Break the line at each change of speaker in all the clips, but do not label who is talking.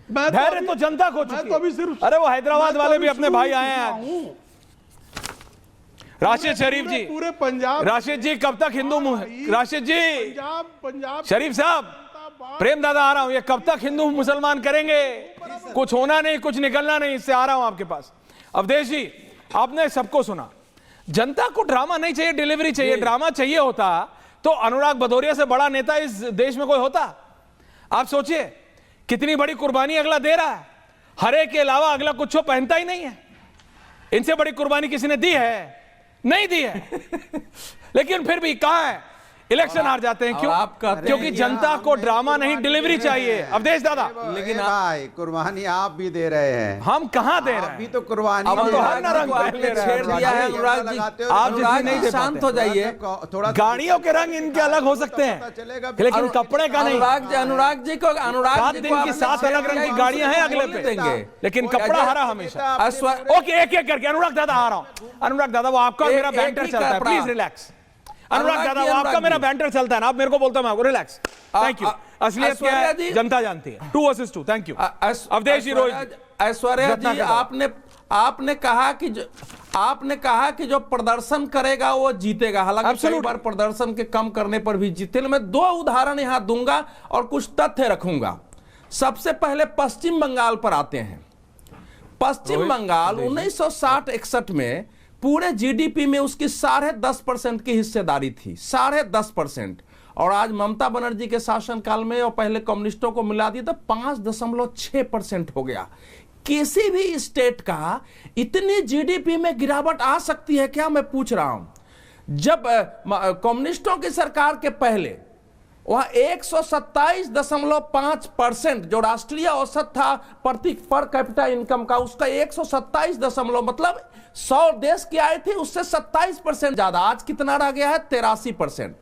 धैर्य तो जनता को चुकी है। अरे वो हैदराबाद वाले भी अपने भाई आए हैं। राशिद शरीफ जी,
पूरे पंजाब,
राशिद जी कब तक हिंदू, राशिद जी,
पंजाब
शरीफ साहब, प्रेम दादा आ रहा हूं, ये कब तक हिंदू मुसलमान करेंगे? कुछ होना नहीं, कुछ निकलना नहीं, इससे आ रहा हूं आपके पास। अवधेश जी, आपने सबको सुना, जनता को ड्रामा नहीं चाहिए, डिलीवरी चाहिए। ड्रामा चाहिए होता तो अनुराग भदौरिया से बड़ा नेता इस देश में कोई होता? आप सोचिए कितनी बड़ी कुर्बानी अगला दे रहा है, हरे के अलावा अगला कुछ पहनता ही नहीं है। इनसे बड़ी कुर्बानी किसी ने दी है? नहीं दी है। लेकिन फिर भी कहां है, इलेक्शन हार जाते हैं। क्यों? क्योंकि जनता को ड्रामा नहीं, डिलीवरी चाहिए। अवधेश दादा,
लेकिन भाई कुर्बानी आप भी दे रहे हैं।
हम कहां दे रहे हैं?
अभी तो कुर्बानी
अब तो हर रंग
छेड़ दिया है अनुराग जी।
आप जितनी नहीं दे
शांत हो जाइए।
थोड़ा
गाड़ियों के रंग इनके अलग हो सकते हैं, लेकिन कपड़े का नहीं।
अनुराग जी को
7 दिन की 7 अलग रंग की गाड़ियां हैं अगले पे देंगे, लेकिन कपड़ा हरा हमेशा। ओके, एक एक करके। अनुराग दादा आ रहा हूं। अनुराग दादा, वो आपका मेरा बैंटर चलता है, प्लीज रिलैक्स। अनुराग दादा, वो आपका मेरा बैंटर चलता है ना, आप मेरे को बोलते हैं रिलैक्स। Thank you. असलियत क्या है जनता जानती है। 2 versus 2। Thank you. Avdhesh ji, Rohit,
Aishwarya ji, आपने कहा कि जो प्रदर्शन करेगा वो जीतेगा। हालांकि कई बार प्रदर्शन के कम करने पर भी जीते। मैं 2 उदाहरण यहां दूंगा और कुछ तथ्य रखूंगा। सबसे पहले पश्चिम बंगाल पर आते हैं। पश्चिम बंगाल 1960-61 में पूरे जीडीपी में उसकी 10.5% की हिस्सेदारी थी, 10.5%। और आज ममता बनर्जी के शासनकाल में और पहले कम्युनिस्टों को मिला दिया तो 5.6% हो गया। किसी भी स्टेट का इतनी जीडीपी में गिरावट आ सकती है क्या, मैं पूछ रहा हूं। जब कम्युनिस्टों की सरकार के पहले वहां 127.5%, जो राष्ट्रीय औसत था पर कैपिटा इनकम का, उसका 127 मतलब 100 देश की आय थी, उससे 27% ज्यादा। आज कितना रह गया है? 83%।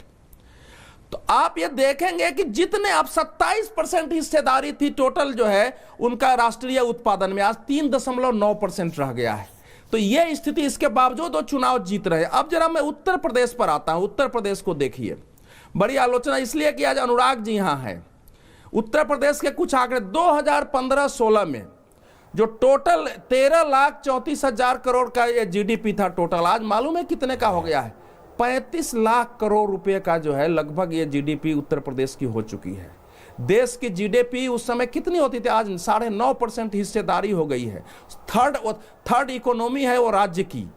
तो आप ये देखेंगे कि जितने अब 27% हिस्सेदारी थी टोटल जो है उनका राष्ट्रीय उत्पादन में, आज 3.9% रह गया है। तो ये स्थिति, इसके बावजूद वो चुनाव जीत रहे। अब जरा मैं उत्तर प्रदेश पर आता हूं। उत्तर प्रदेश को देखिए, बड़ी आलोचना इसलिए कि आज अनुराग जी यहां हैं। उत्तर प्रदेश के कुछ आंकड़े 2015-16 में जो टोटल 13,34,000 करोड़ का ये जीडीपी था टोटल, आज मालूम है कितने का हो गया है? 35 लाख करोड़ रुपए का जो है लगभग ये जीडीपी उत्तर प्रदेश की हो चुकी है। देश की जीडीपी उस समय कितनी होती थी? आज 9.5% हिस्सेदारी हो गई है। थर्ड इकोनॉमी है वो राज्य की।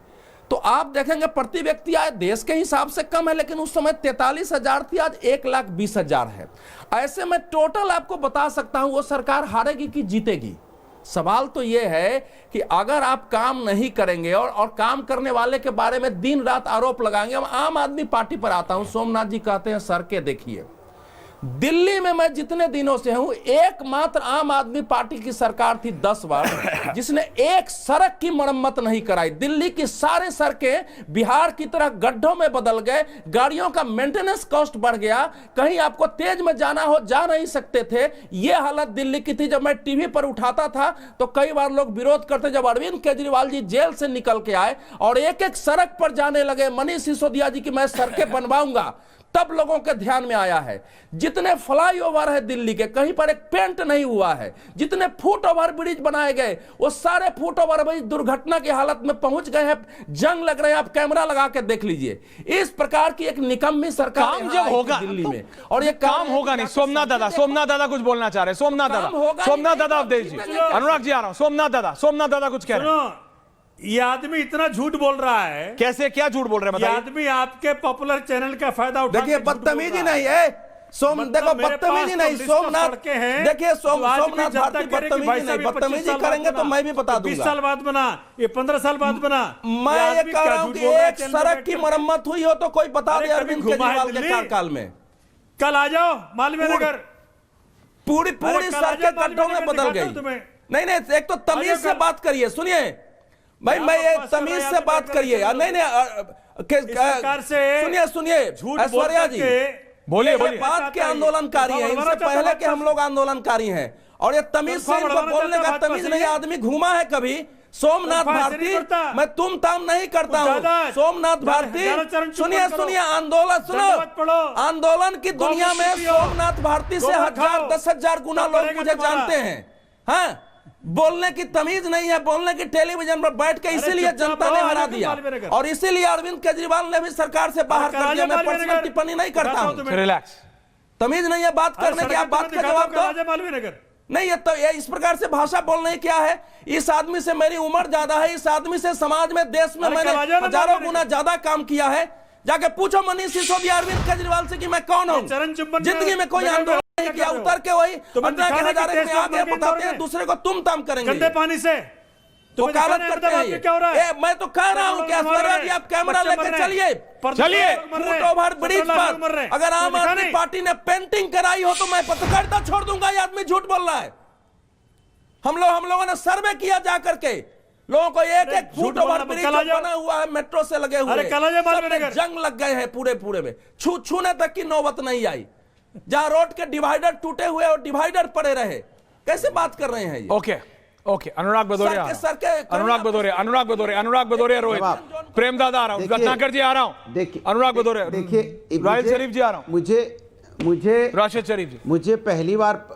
तो आप देखेंगे प्रति व्यक्ति आय देश के हिसाब से कम है, लेकिन उस समय 43,000 थी, आज 1,20,000 है। ऐसे में टोटल आपको बता सकता हूं वो सरकार हारेगी कि जीतेगी। सवाल तो यह है कि अगर आप काम नहीं करेंगे और काम करने वाले के बारे में दिन रात आरोप लगाएंगे। हम आम आदमी पार्टी पर आता हूं। सोमनाथ जी कहते हैं सड़कें देखिए। दिल्ली में मैं जितने दिनों से हूं, एकमात्र आम आदमी पार्टी की सरकार थी 10 वर्ष जिसने एक सड़क की मरम्मत नहीं कराई। दिल्ली की सारे सड़कें बिहार की तरह गड्ढों में बदल गए, गाड़ियों का मेंटेनेंस कॉस्ट बढ़ गया, कहीं आपको तेज में जाना हो जा नहीं सकते थे। यह हालत दिल्ली की थी। जब मैं टीवी पर उठाता था तो कई बार लोग विरोध करते। जब अरविंद केजरीवाल जी जेल से निकल के आए और एक एक सड़क पर जाने लगे, मनीष सिसोदिया जी की मैं सड़कें बनवाऊंगा, तब लोगों के ध्यान में आया है। जितने फ्लाईओवर है दिल्ली के, कहीं पर एक पेंट नहीं हुआ है। जितने फुट ओवर ब्रिज बनाए गए, वो सारे फुट ओवर ब्रिज दुर्घटना की हालत में पहुंच गए हैं, जंग लग रहे हैं। आप कैमरा लगा के देख लीजिए। इस प्रकार की एक निकम्मी सरकार
काम जब होगा
दिल्ली में,
और ये काम होगा नहीं। सोमनाथ दादा कुछ बोलना चाह रहे हैं। सोमनाथ दादा, अवधेश जी, अनुराग जी आ रहा हूं। सोमनाथ दादा कुछ कह रहे हैं।
ये आदमी इतना झूठ बोल रहा है।
कैसे, क्या झूठ बोल रहे हैं
ये आदमी आपके पॉपुलर चैनल का फायदा उठा।
देखिए बदतमीजी नहीं है देखो बदतमीजी नहीं। सोमनाथ देखिए, सोमनाथ भारती बदतमीजी नहीं। बदतमीजी करेंगे तो मैं भी बता दूंगा।
20 साल बाद बना, ये 15 साल बाद बना।
मैं ये कह रहा हूं कि एक सड़क की मरम्मत हुई हो तो कोई बता दे अरविंद केजरीवाल के कार्यकाल में।
कल आ जाओ मालवीय नगर,
पूरी सड़कें गड्ढों में बदल गई। नहीं, एक तो तमीज से बात करिए। सुनिए भाई, मैं ये तमीज से बात करिए। नहीं, सुनिए ऐश्वर्या जी,
बोलिए।
बात के आंदोलनकारी हैं, इनसे पहले के हम लोग आंदोलनकारी हैं। और ये तमीज से इनको बोलने का तमीज नहीं। आदमी घूमा है कभी? सोमनाथ भारती, मैं तुम ताम नहीं करता हूं। सोमनाथ भारती, सुनिए आंदोलन सुनो। आंदोलन की दुनिया में सोमनाथ भारती से 1000 गुना लोग मुझे जानते हैं। हाँ, बोलने की तमीज नहीं है, बोलने की टेलीविजन पर बैठ के, इसीलिए
चुपचाप
जनता ने
रहो,
हरा
आगे
दिया।
मालवीय नगर।
और इसीलिए अरविंद केजरीवाल ने भी सरकार से बाहर कर दिया। मैं
मालवीय
पर्सनल
नगर।
टिप्पणी नहीं करता
बताओ
हूं,
तुम्हें।
रिलैक्स।
तमीज नहीं है बात करने की, आप बात का जवाब दो।
राजा मालवीय नगर।
नहीं, ये तो ये इस प्रकार से भाषा बोलना ही क्या है? इस आदमी से मेरी उम्र ज्यादा है, इस आदमी से समाज में, देश में
अरे
मैंने
कल आ जाओ ना
हजारों
मालवीय
गुना ज्यादा काम किया है। जाके पूछो मनीष सिसोदिया, अरविंद केजरीवाल से कि मैं कौन हूं।
चरण चुंबन
जिंदगी में कोई
नगर
आंदोलन
क्या
नहीं किया,
कर रहे हो?
उतर के वही
तुम्हें
अंदर के
दिखाना कि
नजारे
देश
में
में
आगे
इंदौर
बताते हैं,
में
दूसरे को तुम ताम करेंगे।
गंदे पानी से तुम्हें
वकालत
दिखाना है
करते
मतलब
हैं
आपके
ये।
क्या हो रहा है?
मैं तो कह रहा हूं कि ऐश्वर्या जी, आप कैमरा
बच्चे मर
लेके
रहे हैं।
चलिए,
चलिए।
फुट ओवर ब्रिज
17 लाख लोग मर
पर
रहे हैं।
अगर आम
तो दिखा
आदमी
नहीं।
पार्टी ने पेंटिंग कराई हो तो मैं पत्रकारिता छोड़ दूंगा। ये आदमी झूठ बोल रहा है। हम लोगों ने सर्वे किया जा करके, लोगों को एक एक
झूठ
फुट ओवर
बोलना,
ब्रिज
कल आ जाओ।
बना हुआ है, मेट्रो से लगे हुए,
अरे कल आ जाओ मालवीय
सब में
नगर।
जंग लग गए हैं पूरे में, छूने तक की नौबत नहीं आई। जहां रोड के डिवाइडर टूटे हुए और डिवाइडर पड़े रहे, कैसे बात कर रहे हैं ये?
ओके ओके, अनुराग भदौरिया,
सर के-
अनुराग भदौरिया, रोहित,
जवाब।
प्रेम दादा आ रहा हूं,
देखिए-
रत्नाकर जी आ रहा हूं,
देखिए
अनुराग भदौरिया,
देखिए
राहिल शरीफ जी आ रहा हूं,
मुझे
राशिद शरीफ जी।
मुझे पहली बार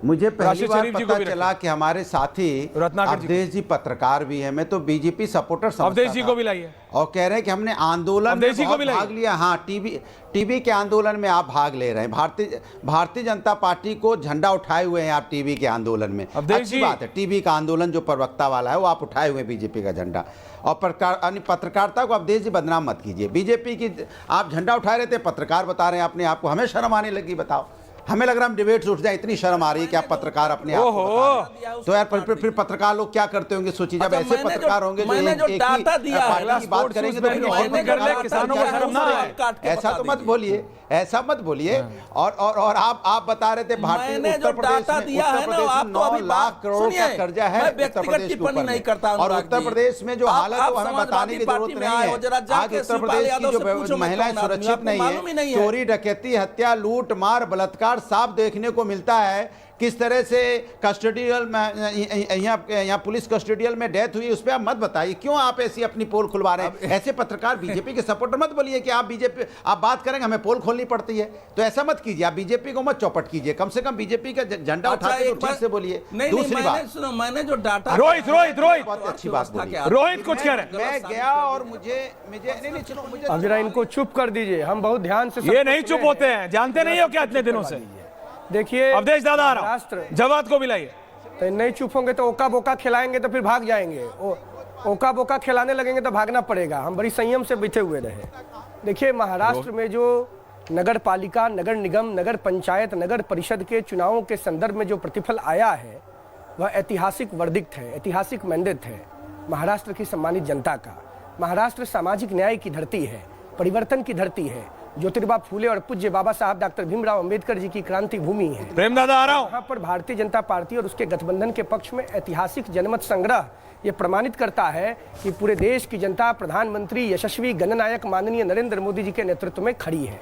राशिद शरीफ जी को
पता
भी
चला कि हमारे साथी
रत्नाकर जी को।
अवधेश जी पत्रकार भी हैं। मैं तो बीजेपी सपोर्टर समझता
अवधेश जी
था।
को भी लाइए।
और कह रहे हैं कि हमने आंदोलन में
अवधेश जी को
बहुत
भी लाइए।
भाग लिया। हाँ, टीवी के आंदोलन में आप भाग ले रहे हैं। भारतीय जनता पार्टी को झंडा उठाए हुए हैं आप टीवी के आंदोलन में।
अवधेश
अच्छी
जी।
बात है, टीवी का आंदोलन जो प्रवक्ता वाला है वो आप उठाए हुए हैं बीजेपी का झंडा। और पत्रकारिता को अवधेश जी बदनाम मत कीजिए। बीजेपी की आप झंडा उठा रहे थे, पत्रकार बता रहे हैं अपने आप को। हमें शर्म आने लगी, बताओ। हमें लग रहा हम डिबेट उठ जाए, इतनी शर्म आ रही है कि आप पत्रकार अपने आप को बता रहे हैं। तो यार फिर पत्रकार लोग क्या करते होंगे सोचिए। जब
अच्छा,
ऐसे
मैंने
पत्रकार होंगे जो
मैंने जो
एक ही
डाटा दिया है,
पार्टी की बात करेंगे तो फिर और
मैंने जो
पत्रकार
किसानों को शर्म ना आए।
ऐसा तो मत बोलिए, ऐसा मत बोलिए। और आप बता रहे थे भारतीय
मैंने जो
उत्तर प्रदेश
डाटा
में
दिया है ना, आप तो
9
अभी
लाख
बात
करोड़ का
सुनिए,
कर्जा है
मैं
उत्तर
व्यक्तिगत
प्रदेश के
टिप्पणी
ऊपर
नहीं
में।
करता हूं,
और
अनुराग
उत्तर
जी।
प्रदेश में जो
आप
हालत है वो हमें
समाजवादी
बताने की
पार्टी
जरूरत
में
नहीं
आए हो, जरा
है।
जाके
आज उत्तर
शिवपाल
प्रदेश
यादव
की
से
जो
पूछो, मैं
महिलाएं
कौन आदमी,
सुरक्षित
आपको मालूम ही
नहीं
नहीं
है।
है।
चोरी डकैती, हत्या, लूट मार, बलात्कार साफ देखने को मिलता है। किस तरह से कस्टडियल में यहाँ पुलिस कस्टडियल में डेथ हुई, उस पर आप मत बताइए। क्यों आप ऐसी अपनी पोल खुलवा रहे हैं? ऐसे पत्रकार बीजेपी के सपोर्टर मत बोलिए कि आप बीजेपी आप बात करेंगे हमें पोल खोलनी पड़ती है। तो ऐसा मत कीजिए, आप बीजेपी को मत चौपट कीजिए। कम से कम बीजेपी का झंडा उठाते तो ठीक से बोलिए। दूसरी बात,
मैंने जो डाटा
रोहित
बहुत अच्छी बात बोली।
रोहित कुछ कह रहे हैं।
मैं गया और मुझे नहीं चलो मुझे
अब जरा इनको चुप कर दीजिए, हम बहुत ध्यान से
ये नहीं चुप होते हैं, जानते नहीं हो क्या इतने दिनों से।
देखिए
अवधेश दादा आ रहा
महाराष्ट्र
हूं, जवाब को भी लाइए।
तो नहीं चुप होंगे तो ओका बोका खिलाएंगे तो फिर भाग जाएंगे। ओका बोका खिलाने लगेंगे तो भागना पड़ेगा। हम बड़ी संयम से बैठे हुए रहे। देखिए महाराष्ट्र में जो नगर पालिका, नगर निगम, नगर पंचायत, नगर परिषद के चुनावों के संदर्भ में जो प्रतिफल आया है वह ऐतिहासिक वर्डिक्ट है, ऐतिहासिक मैंडेट है महाराष्ट्र की सम्मानित जनता का। महाराष्ट्र सामाजिक न्याय की धरती है, परिवर्तन की धरती है। ज्योतिबा फूले और पूज्य बाबा साहब डॉक्टर भीमराव अंबेडकर जी की क्रांति भूमि है।
प्रेम दादा आ रहा हूं।
यहाँ पर भारतीय जनता पार्टी और उसके गठबंधन के पक्ष में ऐतिहासिक जनमत संग्रह ये प्रमाणित करता है कि पूरे देश की जनता प्रधानमंत्री यशस्वी जननायक माननीय नरेंद्र मोदी जी के नेतृत्व में खड़ी है।